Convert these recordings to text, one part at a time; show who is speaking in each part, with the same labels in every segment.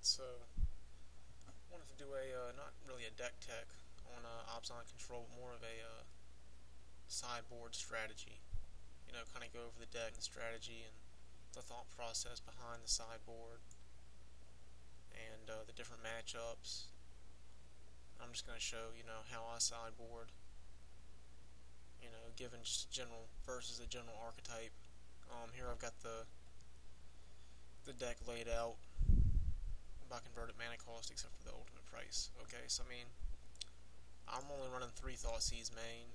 Speaker 1: Alright, so I wanted to do a, not really a deck tech on Abzan Control, but more of a sideboard strategy. You know, kind of go over the deck and strategy and the thought process behind the sideboard and the different matchups. I'm just going to show, you know, how I sideboard, you know, given just general versus a general archetype. Here I've got the deck laid out by converted mana cost except for the ultimate price. Okay, so I mean, I'm only running 3 Thoughtseize main,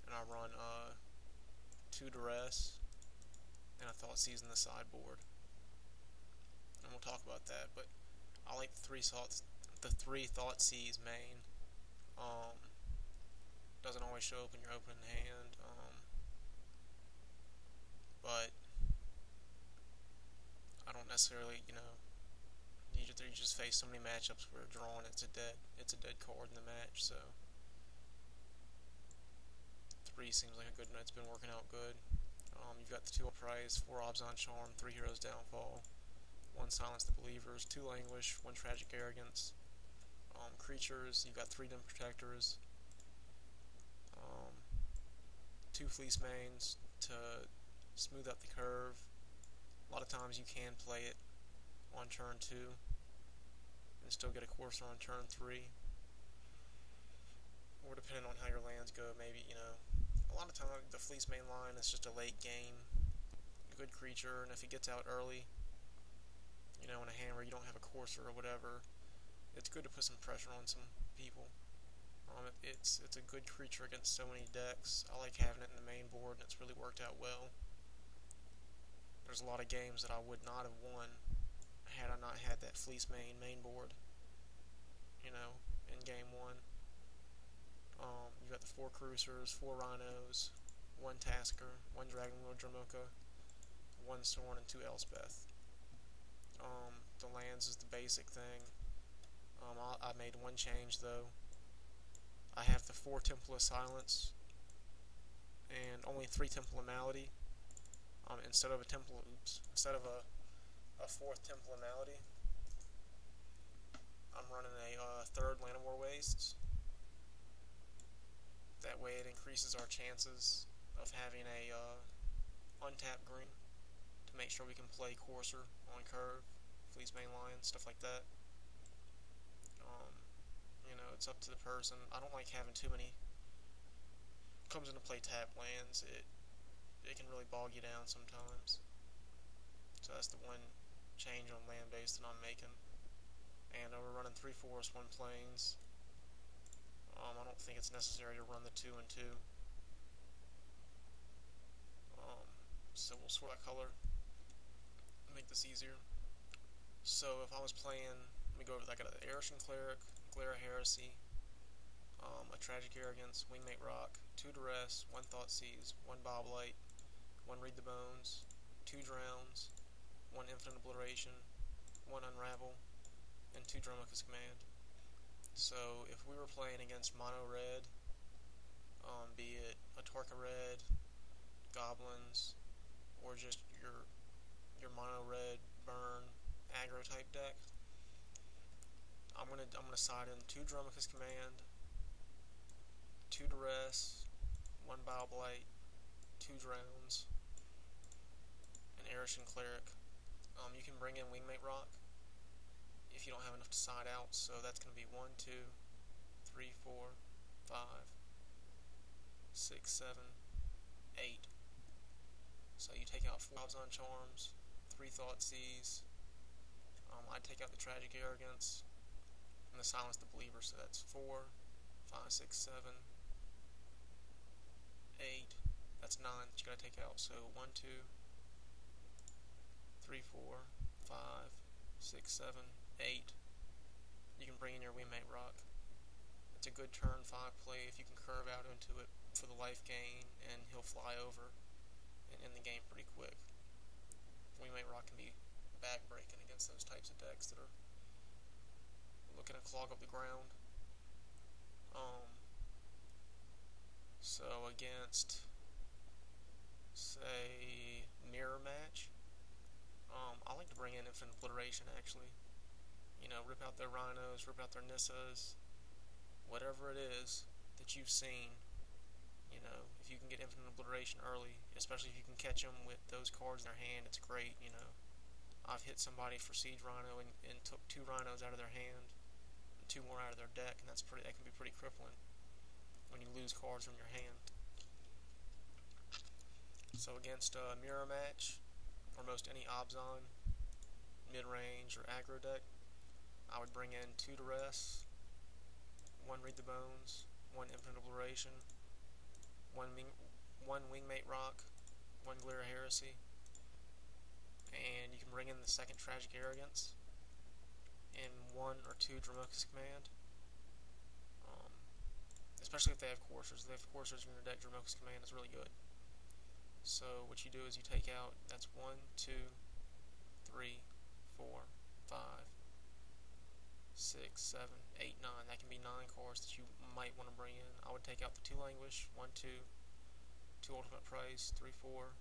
Speaker 1: and I run 2 Duress and a Thoughtseize in the sideboard, and we'll talk about that. But I like the 3 Thoughtseize main. Doesn't always show up in your opening hand, but I don't necessarily, you know, you just face so many matchups where drawing it's a dead card in the match. So 3 seems like a good note. It's been working out good. You've got the 2 prize, 4 Abzan Charm, 3 Heroes Downfall, 1 Silence the Believers, 2 Languish, 1 Tragic Arrogance. Creatures, you've got 3 Dim Protectors, 2 Fleecemanes to smooth up the curve. A lot of times you can play it on turn 2 and still get a Courser on turn 3, or depending on how your lands go, maybe, you know, a lot of times the Fleecemane Lion is just a late game good creature, and if it gets out early, you know, in a hand where you don't have a Courser or whatever, it's good to put some pressure on some people. It's a good creature against so many decks. I like having it in the main board, and it's really worked out well. There's a lot of games that I would not have won had I not had that Fleecemane main board, you know, in game 1. You got the 4 Cruisers, 4 Rhinos, 1 Tasigur, 1 Dragonlord Dromoka, 1 Sorin, and 2 Elspeth. The lands is the basic thing. I made 1 change though. I have the 4 Temple of Silence and only 3 Temple of Malady. Instead of a 4th Temple of Malady, I'm running a 3rd Llanowar Wastes. That way it increases our chances of having a untapped green to make sure we can play Courser on curve, Fleecemane Lion, stuff like that. You know, it's up to the person. I don't like having too many comes into play tap lands. It can really bog you down sometimes. So that's the 1 change on land base that I'm making. And we're running 3 forests, 1 plains. I don't think it's necessary to run the 2 and 2. So we'll sort by color and make this easier. So if I was playing, let me go over that. I got an Arashin Cleric, Heresy, a Tragic Arrogance, Wingmate Roc, 2 Duress, 1 Thoughtseize, 1 Bile Blight, 1 Read the Bones, 2 Drowns, 1 Infinite Obliteration, 1 Unravel, and 2 Dromoka's Command. So if we were playing against mono red, be it a Torka red, goblins, or just your mono red burn aggro type deck, I'm gonna side in 2 Dromoka's Command, 2 Duress, 1 Bile Blight, 2 Drowns, an Arashin Cleric. You can bring in Wingmate Roc if you don't have enough to side out, so that's going to be 1, 2, 3, 4, 5, 6, 7, 8. So you take out 4 Abzan Charms, 3 Thoughtseize. I take out the Tragic Arrogance and the Silence the Believer, so that's 4, 5, 6, 7, 8. That's 9 that you got to take out. So 1, 2, 3, 4, 5, 6, 7, 8. You can bring in your Wingmate Roc. It's a good turn 5 play if you can curve out into it for the life gain, and he'll fly over and end the game pretty quick. Wingmate Roc can be back-breaking against those types of decks that are looking to clog up the ground. So against, say, Mirror Match, I like to bring in Infinite Obliteration, actually. You know, rip out their Rhinos, rip out their Nissas, whatever it is that you've seen. You know, if you can get Infinite Obliteration early, especially if you can catch them with those cards in their hand, it's great, you know. I've hit somebody for Siege Rhino and took 2 Rhinos out of their hand, and 2 more out of their deck, and that can be pretty crippling when you lose cards from your hand. So against a mirror match, or most any Abzan, mid-range, or aggro deck, I would bring in 2 Duress, 1 Read the Bones, 1 Infinite Obliteration, 1 Wingmate Roc, 1 Heresy, and you can bring in the 2nd Tragic Arrogance, and 1 or 2 Dromoka's Command, especially if they have coursers. If they have coursers in your deck, Dromoka's Command is really good. So what you do is you take out, that's 1, 2, 3, 4, 5, 6, 7, 8, 9. That can be 9 cards that you might want to bring in. I would take out the 2 Languish, 1, 2, 2 Ultimate Price, 3, 4,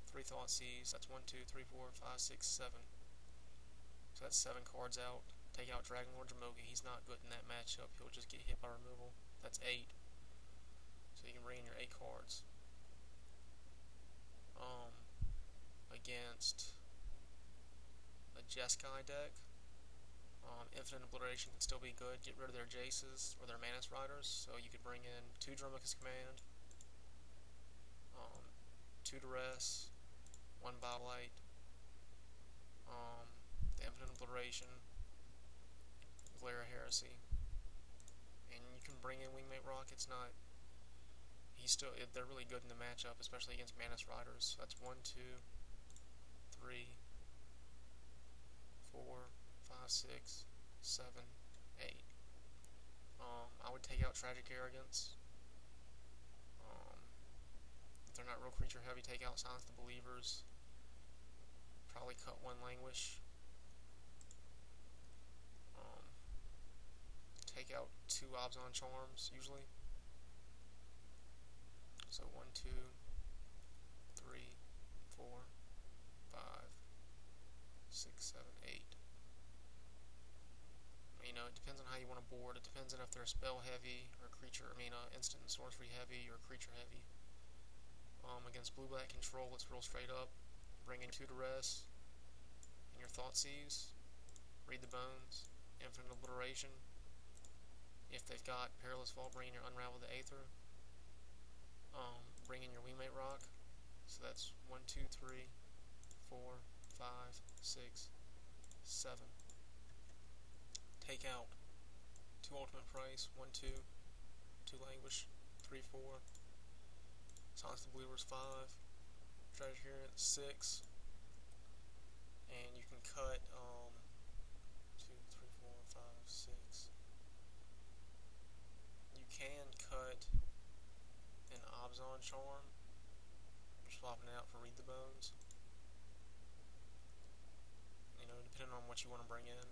Speaker 1: 3 Thoughtseize. That's 1, 2, 3, 4, 5, 6, 7. So that's 7 cards out. Take out Dragonlord Dromoka. He's not good in that matchup. He'll just get hit by removal. That's 8. So you can bring in your 8 cards. Against a Jeskai deck, Infinite Obliteration can still be good. Get rid of their Jaces or their Manus Riders. So you could bring in 2 Dromoka's Command, 2 Duress, 1 Bile Blight, the Infinite Obliteration, Heresy, and you can bring in Wingmate Roc. It's not. They're really good in the matchup, especially against Manus Riders. So that's 1, 2, 3, 4, 5, 6, 7, 8. I would take out Tragic Arrogance. If they're not real creature heavy, take out Silence the Believers. Probably cut 1 Languish. Take out 2 Abzan Charms, usually. So 1, 2, 3, 4, 5, 6, 7, 8. You know, it depends on how you want to board. It depends on if they're spell heavy or instant and sorcery heavy or creature heavy. Against blue-black control, it's real straight up. Bring in 2 Duress and your Thoughtseize. Read the Bones. Infinite Obliteration. If they've got Perilous Vault, bring in your Unravel the Aether. Bring in your Wingmate Roc. So that's 1, 2, 3, 4, 5, 6, 7. Take out 2 Ultimate Price, 1, 2, 2 Languish, 3, 4. Silence the Believers, 5. Tragic Arrogance, 6. And you can cut 2, 3, 4, 5, 6. You can cut an Abzan Charm. You're swapping it out for Read the Bones. You know, depending on what you want to bring in,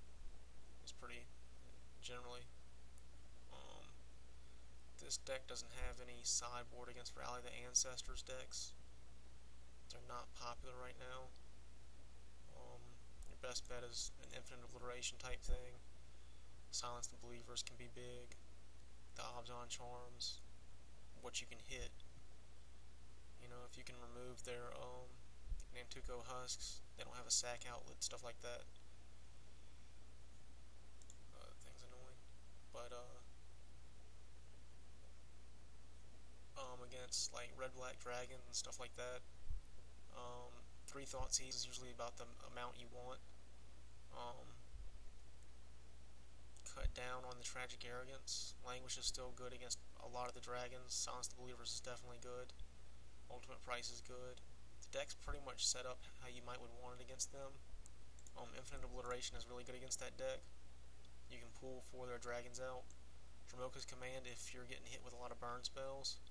Speaker 1: it's pretty generally. This deck doesn't have any sideboard against Rally the Ancestors decks. They're not popular right now. Your best bet is an Infinite Obliteration type thing. Silence the Believers can be big. The Abzan Charms, what you can hit. You know, if you can remove their Nantuko Husks, they don't have a sack outlet, stuff like that. Thing's annoying. But against like red-black dragons and stuff like that, 3 Thoughtseize is usually about the amount you want. Cut down on the Tragic Arrogance. Languish is still good against a lot of the dragons. Silence the Believers is definitely good. Ultimate Price is good. The deck's pretty much set up how you might would want it against them. Infinite Obliteration is really good against that deck. You can pull 4 of their dragons out. Dromoka's Command if you're getting hit with a lot of burn spells.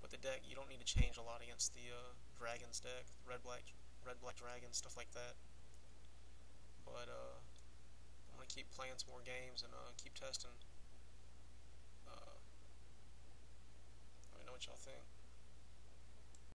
Speaker 1: With the deck, you don't need to change a lot against the dragons deck, red-black dragons, stuff like that. But I'm gonna keep playing some more games and keep testing. Let me know what y'all think.